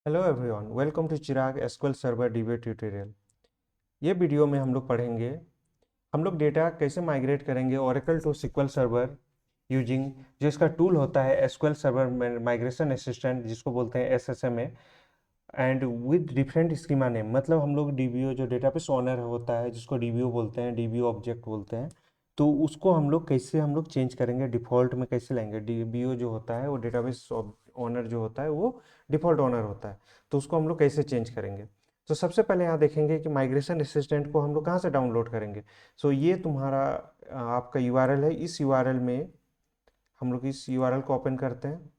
Hello everyone, welcome to Chirag SQL server DB tutorial. ये video में हम लोग पढ़ेंगे हम लोग डेटा कैसे माइग्रेट करेंगे Oracle to sequel server using जो इसका टूल होता है एसक्यूएल सर्वर माइग्रेशन असिस्टेंट, जिसको बोलते हैं SSMA, and with different schema name. मतलब हम लोग डीबीओ जो डेटाबेस ओनर होता है, जिसको डीबीओ बोलते हैं, डीबीओ ऑब्जेक्ट बोलते हैं, तो उसको हम लोग चेंज करेंगे, डिफ़ॉल्ट में कैसे लाएंगे। डीबीओ जो होता है वो डेटाबेस ओनर जो होता है वो डिफ़ॉल्ट ओनर होता है, तो उसको हम लोग कैसे चेंज करेंगे। तो सबसे पहले यहाँ देखेंगे कि माइग्रेशन असिस्टेंट को हम लोग कहाँ से डाउनलोड करेंगे। सो ये तुम्हारा आपका यूआरएल है। इस यूआरएल में हम लोग इस यूआरएल को ओपन करते हैं,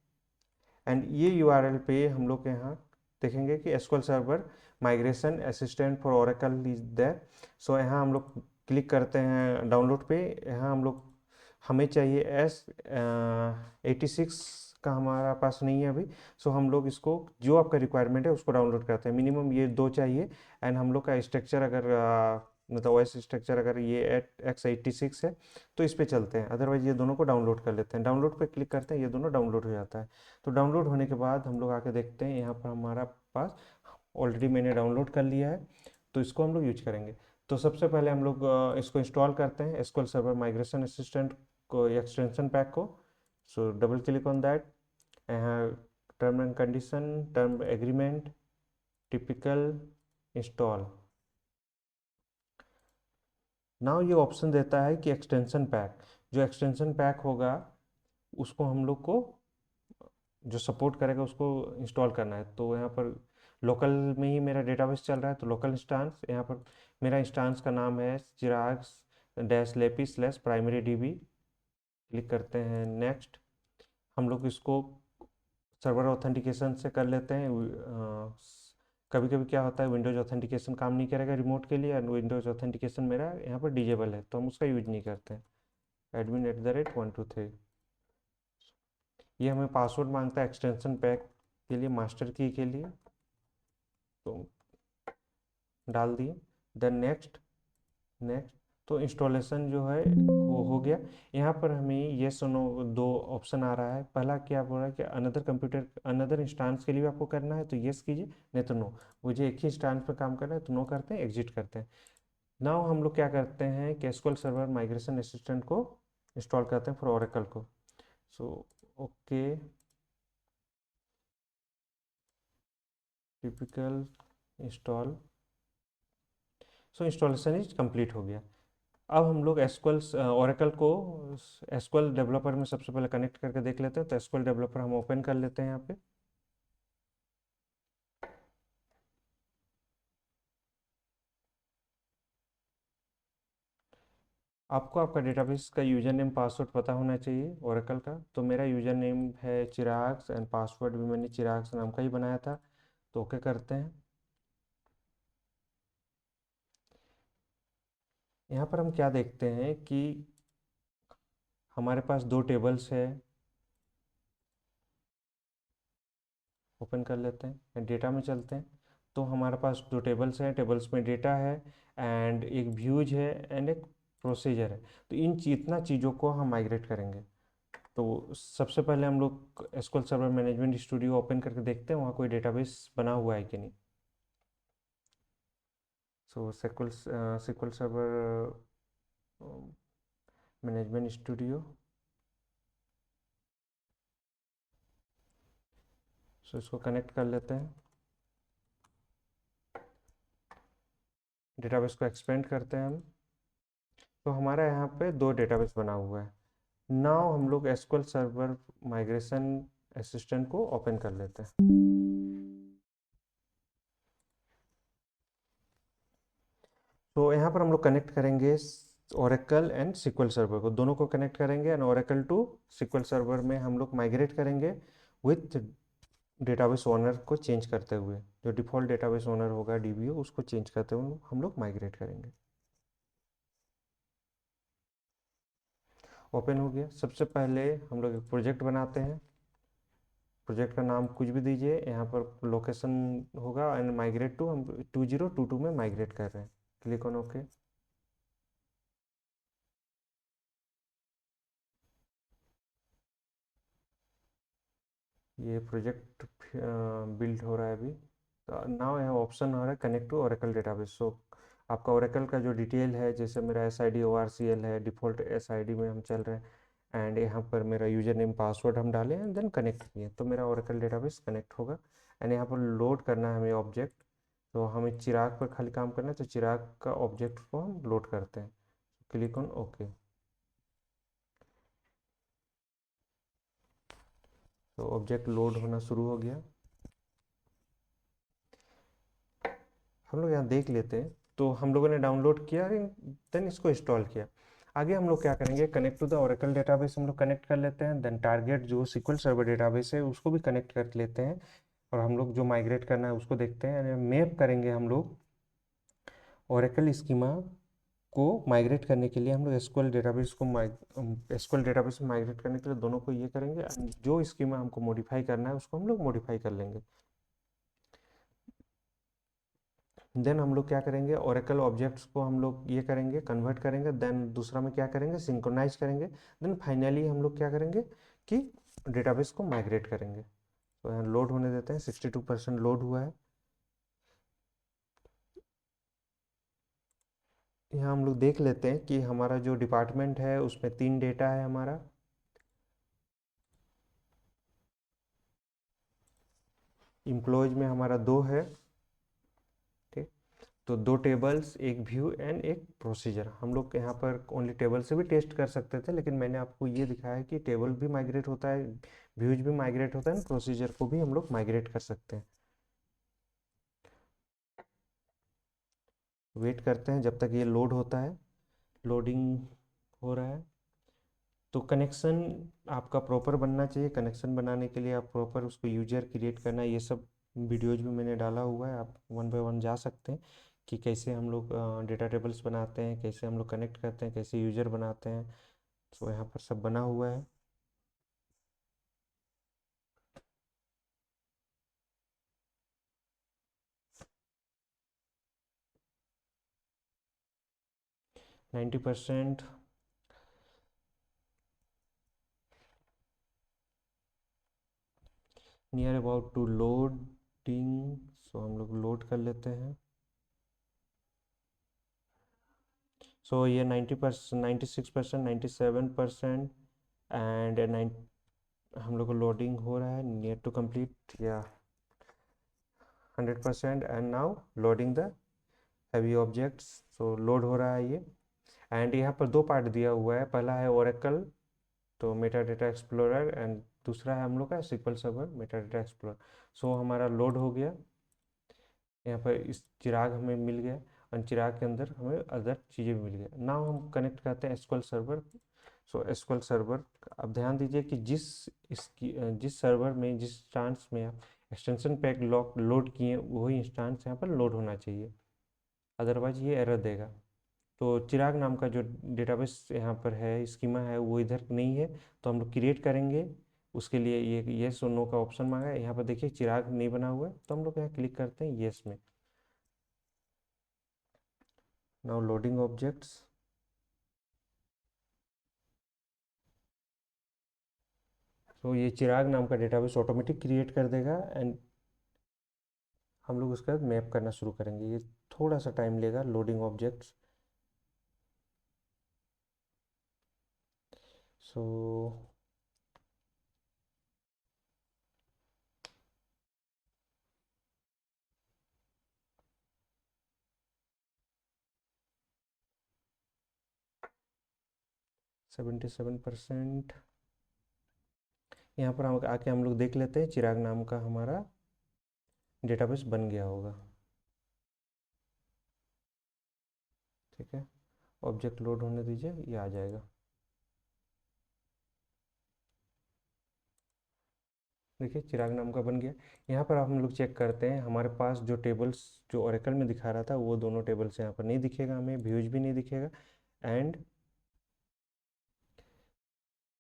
एंड ये यूआरएल पे हम लोग यहाँ देखेंगे कि SQL server migration assistant for Oracle is there. So यहाँ हम लोग क्लिक करते हैं डाउनलोड पे। यहाँ हम लोग हमें चाहिए S86 का, हमारा पास नहीं है अभी। सो हम लोग इसको जो आपका रिक्वायरमेंट है उसको डाउनलोड करते हैं। मिनिमम ये दो चाहिए। एंड हम लोग का स्ट्रक्चर अगर मतलब ओएस स्ट्रक्चर अगर ये X86 है तो इस पे चलते हैं, अदरवाइज ये दोनों को डाउनलोड कर लेते हैं। डाउनलोड पे क्लिक करते हैं, ये दोनों डाउनलोड हो जाता है। तो डाउनलोड होने के बाद हम लोग आके देखते हैं, यहाँ पर हमारा पास ऑलरेडी मैंने डाउनलोड कर लिया है, तो इसको हम लोग यूज करेंगे। तो सबसे पहले हम लोग इसको इंस्टॉल करते हैं, एसक्यूएल सर्वर माइग्रेशन असिस्टेंट को, एक्सटेंशन पैक को। So double click on that. यहाँ term and condition, term agreement, typical, install. Now ये ऑप्शन देता है कि एक्सटेंशन पैक, जो एक्सटेंशन पैक होगा उसको हम लोग को जो सपोर्ट करेगा उसको इंस्टॉल करना है। तो यहाँ पर लोकल में ही मेरा डेटाबेस चल रहा है, तो लोकल इंस्टांस, यहाँ पर मेरा इंस्टांस का नाम है Chirag dash lappy slash primary DB. Click करते हैं नेक्स्ट। हम लोग इसको सर्वर ऑथेंटिकेशन से कर लेते हैं। कभी कभी क्या होता है, विंडोज ऑथेंटिकेशन काम नहीं करेगा रिमोट के लिए, एंड विंडोज ऑथेंटिकेशन मेरा यहाँ पर डिजेबल है, तो हम उसका यूज नहीं करते हैं। admin@123। ये हमें पासवर्ड मांगता है एक्सटेंशन पैक के लिए, मास्टर की के लिए, तो डाल दिए। Then next, next. तो इंस्टॉलेशन जो है वो हो गया। यहाँ पर हमें ये सुनो, दो ऑप्शन आ रहा है। पहला क्या बोल रहा है कि अनदर कंप्यूटर अनदर इंस्टांस के लिए आपको करना है तो येस कीजिए, नहीं तो नो। मुझे एक ही इंस्टांस पर काम करना है तो नो करते हैं, एग्जिट करते हैं। नाउ हम लोग क्या करते हैं कि एसक्यूएल सर्वर माइग्रेशन असिस्टेंट को इंस्टॉल करते हैं फॉर ओरेकल को। So okay, typical, install. So installation is complete हो गया। अब हम लोग एसक्यूएल ओरेकल को एसक्यूएल डेवलपर में सबसे पहले कनेक्ट करके देख लेते हैं। तो एसक्यूएल डेवलपर हम ओपन कर लेते हैं यहाँ पे। आपको आपका डेटाबेस का यूजर नेम पासवर्ड पता होना चाहिए ओरेकल का। तो मेरा यूजर नेम है चिराग, एंड पासवर्ड भी मैंने चिराग नाम का ही बनाया था। तो ओके करते हैं। यहाँ पर हम क्या देखते हैं कि हमारे पास दो टेबल्स है। ओपन कर लेते हैं, डेटा में चलते हैं। तो हमारे पास दो टेबल्स हैं, टेबल्स में डेटा है, एंड एक व्यूज है, एंड एक प्रोसीजर है। तो इन इतना चीज़ों को हम माइग्रेट करेंगे। तो सबसे पहले हम लोग SQL server management studio open करके देखते हैं वहाँ कोई डेटाबेस बना हुआ है कि नहीं। सो SQL सर्वर मैनेजमेंट स्टूडियो। सो इसको कनेक्ट कर लेते हैं, डेटाबेस को एक्सपेंड करते हैं हम। तो हमारा यहाँ पे दो डेटाबेस बना हुआ है। नाउ हम लोग एसक्यूएल सर्वर माइग्रेशन असिस्टेंट को ओपन कर लेते हैं। तो यहाँ पर हम लोग कनेक्ट करेंगे ओरेकल एंड सिक्वल सर्वर को, दोनों को कनेक्ट करेंगे, and Oracle to sequel server में हम लोग माइग्रेट करेंगे विथ डेटाबेस ओनर को चेंज करते हुए। जो डिफ़ॉल्ट डेटाबेस ओनर होगा डीबीओ, उसको चेंज करते हुए हम लोग माइग्रेट करेंगे। ओपन हो गया। सबसे पहले हम लोग एक प्रोजेक्ट बनाते हैं। प्रोजेक्ट का नाम कुछ भी दीजिए, यहाँ पर लोकेशन होगा, एंड माइग्रेट टू, हम 2022 में माइग्रेट कर रहे हैं। Click on okay. ये प्रोजेक्ट बिल्ड हो रहा है अभी। तो नाउ यहाँ ऑप्शन हो रहा है कनेक्ट टू ओरेकल डेटाबेस। सो आपका ओरेकल का जो डिटेल है, जैसे मेरा SID ORCL है, डिफ़ॉल्ट SID में हम चल रहे हैं, एंड यहाँ पर मेरा यूजर नेम पासवर्ड हम डाले हैं, देन कनेक्ट किए, तो मेरा ओरेकल डेटाबेस कनेक्ट होगा। एंड यहाँ पर लोड करना है हमें ऑब्जेक्ट। तो हमें चिराग पर खाली काम करना है, तो चिराग का ऑब्जेक्ट को हम लोड करते हैं। Click on okay. तो ऑब्जेक्ट लोड होना शुरू हो गया। हम लोग यहाँ देख लेते हैं। तो हम लोगों ने डाउनलोड किया, देन इसको इंस्टॉल किया। आगे हम लोग क्या करेंगे, connect to the Oracle database हम लोग कनेक्ट कर लेते हैं। देन टारगेट जो SQL सर्वर डेटाबेस है उसको भी कनेक्ट कर लेते हैं। और हम लोग जो माइग्रेट करना है उसको देखते हैं। मैप करेंगे हम लोग ओरेकल स्कीमा को माइग्रेट करने के लिए। हम लोग SQL डेटाबेस में माइग्रेट करने के लिए दोनों को ये करेंगे। जो स्कीमा हमको मॉडिफाई करना है उसको हम लोग मॉडिफाई कर लेंगे। देन हम लोग क्या करेंगे, ओरेकल ऑब्जेक्ट्स को हम लोग ये करेंगे, कन्वर्ट करेंगे। देन दूसरा में क्या करेंगे, सिंक्रोनाइज करेंगे। देन फाइनली हम लोग क्या करेंगे कि डेटाबेस को माइग्रेट करेंगे। तो यहाँ लोड होने देते हैं, 62% लोड हुआ है। यहाँ हम लोग देख लेते हैं कि हमारा जो डिपार्टमेंट है उसमें 3 डेटा है हमारा। एम्प्लॉयज में हमारा 2 है। ठीक, तो 2 टेबल्स, एक व्यू एंड एक प्रोसीजर। हम लोग यहाँ पर ओनली टेबल से भी टेस्ट कर सकते थे, लेकिन मैंने आपको ये दिखाया है कि टेबल भी माइग्रेट होता है, व्यूज भी माइग्रेट होता है, प्रोसीजर को भी हम लोग माइग्रेट कर सकते हैं। वेट करते हैं जब तक ये लोड होता है। लोडिंग हो रहा है। तो कनेक्शन आपका प्रॉपर बनना चाहिए। कनेक्शन बनाने के लिए आप प्रॉपर उसको यूजर क्रिएट करना, ये सब वीडियोज भी मैंने डाला हुआ है, आप वन बाय वन जा सकते हैं कि कैसे हम लोग डेटा टेबल्स बनाते हैं, कैसे हम लोग कनेक्ट करते हैं, कैसे यूजर बनाते हैं। तो यहाँ पर सब बना हुआ है। Ninety percent near about to loading. So हम लोग लोड कर लेते हैं। सो ये 90%, 96%, 97% एंड 9 हम लोग को लोडिंग हो रहा है, नियर टू कंप्लीट या 100%। And now loading the heavy objects. So load हो रहा है ये। एंड यहाँ पर 2 पार्ट दिया हुआ है, पहला है ओरेकल तो मेटा डेटा एक्सप्लोरर, एंड दूसरा है हम लोग का SQL server meta data explorer. So हमारा लोड हो गया। यहाँ पर इस चिराग हमें मिल गया, और चिराग के अंदर हमें अदर चीज़ें भी मिल गई। नाउ हम कनेक्ट करते हैं SQL सर्वर। सो SQL सर्वर, अब ध्यान दीजिए कि जिस सर्वर में, जिस इंस्टांस में आप एक्सटेंशन पैक लॉक लोड किए वही इंस्टांस यहाँ पर लोड होना चाहिए, अदरवाइज ये एरर देगा। तो चिराग नाम का जो डेटाबेस यहाँ पर है, स्कीमा है, वो इधर नहीं है। तो हम लोग क्रिएट करेंगे, उसके लिए ये येस और नो का ऑप्शन मांगा है। यहाँ पर देखिए चिराग नहीं बना हुआ है, तो हम लोग यहाँ क्लिक करते हैं येस में। Now loading objects. तो ये चिराग नाम का डेटाबेस ऑटोमेटिक क्रिएट कर देगा, एंड हम लोग उसका मैप करना शुरू करेंगे। ये थोड़ा सा टाइम लेगा, लोडिंग ऑब्जेक्ट्स। सो 77%। यहाँ पर हम आके हम लोग देख लेते हैं, चिराग नाम का हमारा डेटाबेस बन गया होगा। ठीक है, ऑब्जेक्ट लोड होने दीजिए, ये आ जाएगा। देखिए चिराग नाम का बन गया। यहाँ पर हम लोग चेक करते हैं, हमारे पास जो टेबल्स जो ओरेकल में दिखा रहा था वो दोनों टेबल्स यहाँ पर नहीं दिखेगा, हमें व्यूज भी नहीं दिखेगा, एंड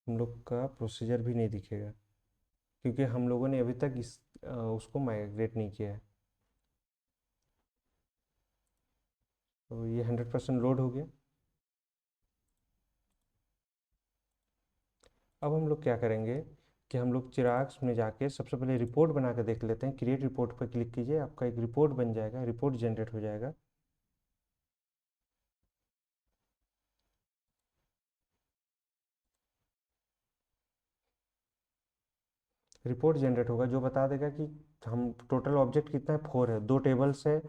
हम लोग का प्रोसीजर भी नहीं दिखेगा, क्योंकि हम लोगों ने अभी तक उसको माइग्रेट नहीं किया है। तो ये 100% लोड हो गया। अब हम लोग क्या करेंगे कि हम लोग चिराग में जाके सबसे पहले रिपोर्ट बना के देख लेते हैं। क्रिएट रिपोर्ट पर क्लिक कीजिए, आपका एक रिपोर्ट बन जाएगा, रिपोर्ट जनरेट हो जाएगा। रिपोर्ट जनरेट होगा जो बता देगा कि हम टोटल ऑब्जेक्ट कितना है, 4 है, 2 टेबल्स है,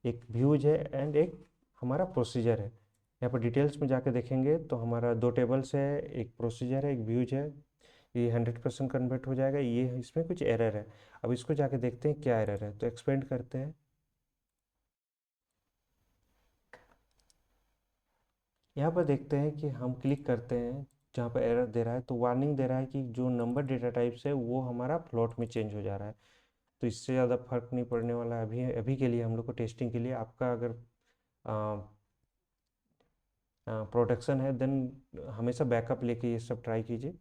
एक व्यूज है एंड एक हमारा प्रोसीजर है। यहाँ पर डिटेल्स में जाके देखेंगे तो हमारा 2 टेबल्स है, एक प्रोसीजर है, एक व्यूज है। ये 100% कन्वर्ट हो जाएगा। ये इसमें कुछ एरर है। अब इसको जाके देखते हैं क्या एरर है, तो एक्सपेंड करते हैं। यहाँ पर देखते हैं कि हम क्लिक करते हैं जहाँ पर एरर दे रहा है, तो वार्निंग दे रहा है कि जो नंबर डेटा टाइप्स है वो हमारा फ्लोट में चेंज हो जा रहा है। तो इससे ज़्यादा फर्क नहीं पड़ने वाला है अभी अभी के लिए हम लोग को, टेस्टिंग के लिए। आपका अगर प्रोटेक्शन है देन हमेशा बैकअप लेके ये सब ट्राई कीजिए।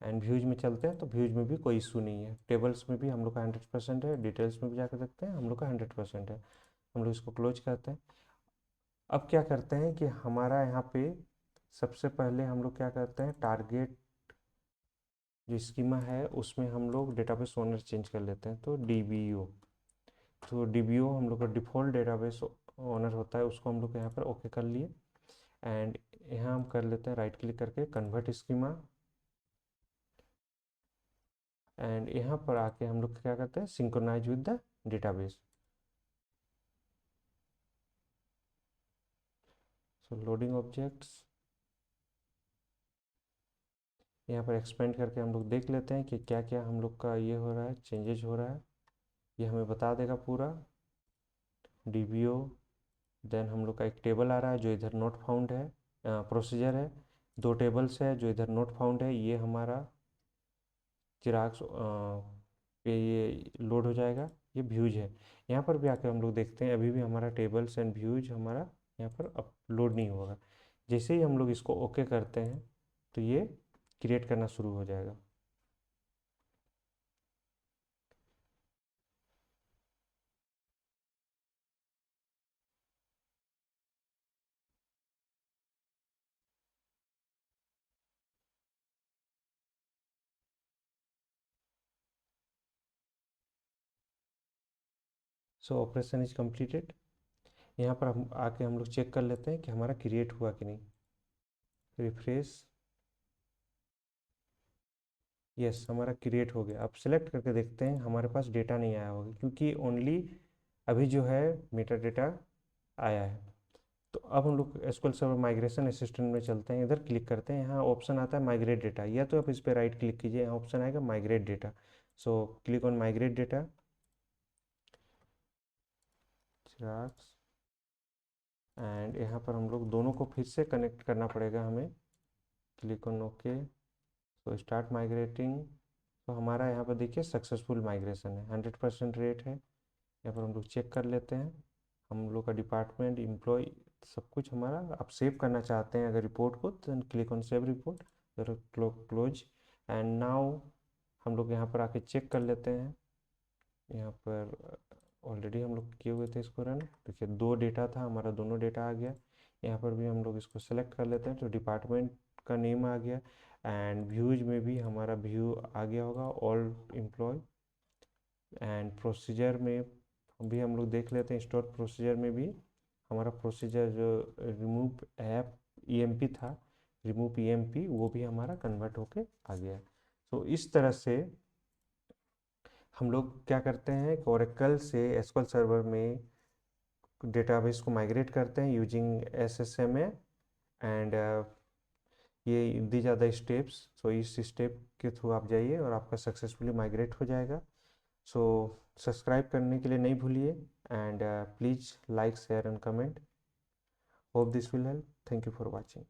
एंड व्यूज में चलते हैं तो व्यूज में भी कोई इशू नहीं है। टेबल्स में भी हम लोग का 100% है, डिटेल्स में भी जाकर देखते हैं हम लोग का 100% है। हम लोग इसको क्लोज करते हैं। अब क्या करते हैं कि हमारा यहाँ पे सबसे पहले हम लोग क्या करते हैं, टारगेट जो स्कीमा है उसमें हम लोग डेटाबेस ओनर चेंज कर लेते हैं, तो DBO। तो DBO हम लोग का डिफ़ॉल्ट डेटाबेस ओनर होता है, उसको हम लोग यहाँ पर ओके कर लिए। एंड यहाँ हम कर लेते हैं राइट क्लिक करके कन्वर्ट स्कीमा। एंड यहाँ पर आके हम लोग क्या करते हैं, synchronize with the database. So loading objects, यहाँ पर एक्सपेंड करके हम लोग देख लेते हैं कि क्या क्या हम लोग का ये हो रहा है, चेंजेज हो रहा है। ये हमें बता देगा पूरा। DBO, देन हम लोग का एक टेबल आ रहा है जो इधर नोट फाउंड है, प्रोसीजर है। 2 टेबल्स है जो इधर नोट फाउंड है, ये हमारा चिराग पे ये लोड हो जाएगा। ये व्यूज है। यहाँ पर भी आके हम लोग देखते हैं अभी भी हमारा टेबल्स एंड व्यूज हमारा यहाँ पर अपलोड नहीं होगा। जैसे ही हम लोग इसको ओके करते हैं तो ये क्रिएट करना शुरू हो जाएगा। सो ऑपरेशन इज कम्प्लीटेड। यहाँ पर हम आके हम लोग चेक कर लेते हैं कि हमारा क्रिएट हुआ कि नहीं। रिफ्रेश, यस हमारा क्रिएट हो गया। अब सेलेक्ट करके देखते हैं, हमारे पास डेटा नहीं आया होगा क्योंकि ओनली अभी जो है मेटा डेटा आया है। तो अब हम लोग एसक्यूएल सर्वर माइग्रेशन असिस्टेंट में चलते हैं, इधर क्लिक करते हैं, यहाँ ऑप्शन आता है माइग्रेट डेटा, या तो आप इस पर राइट क्लिक कीजिए, यहाँ ऑप्शन आएगा migrate data. So click on migrate data. And यहाँ पर हम लोग दोनों को फिर से कनेक्ट करना पड़ेगा हमें। Click on okay. तो स्टार्ट माइग्रेटिंग। तो हमारा यहाँ पर देखिए सक्सेसफुल माइग्रेशन है, 100% रेट है। यहाँ पर हम लोग चेक कर लेते हैं, हम लोग का डिपार्टमेंट एम्प्लॉय सब कुछ हमारा। आप सेव करना चाहते हैं अगर रिपोर्ट को, तो click on save report, close. And now हम लोग यहाँ पर आके चेक कर लेते हैं। यहाँ पर ऑलरेडी हम लोग किए हुए थे इसको रन। देखिए 2 डेटा था हमारा, दोनों डेटा आ गया। यहाँ पर भी हम लोग इसको सेलेक्ट कर लेते हैं तो डिपार्टमेंट का नेम आ गया। एंड व्यूज में भी हमारा व्यू आ गया होगा, ऑल एम्प्लॉय। एंड प्रोसीजर में भी हम लोग देख लेते हैं, स्टोर प्रोसीजर में भी हमारा प्रोसीजर जो रिमूव ऐप EMP था, रिमूव EMP, वो भी हमारा कन्वर्ट होके आ गया है। तो इस तरह से हम लोग क्या करते हैं, ओरेकल से एसक्यूएल सर्वर में डेटाबेस को माइग्रेट करते हैं यूजिंग SSMA। एंड ये दी ज़्यादा स्टेप्स, सो इस स्टेप के थ्रू आप जाइए और आपका सक्सेसफुली माइग्रेट हो जाएगा। सो सब्सक्राइब करने के लिए नहीं भूलिए। And please like share and comment. Hope this will help. Thank you for watching.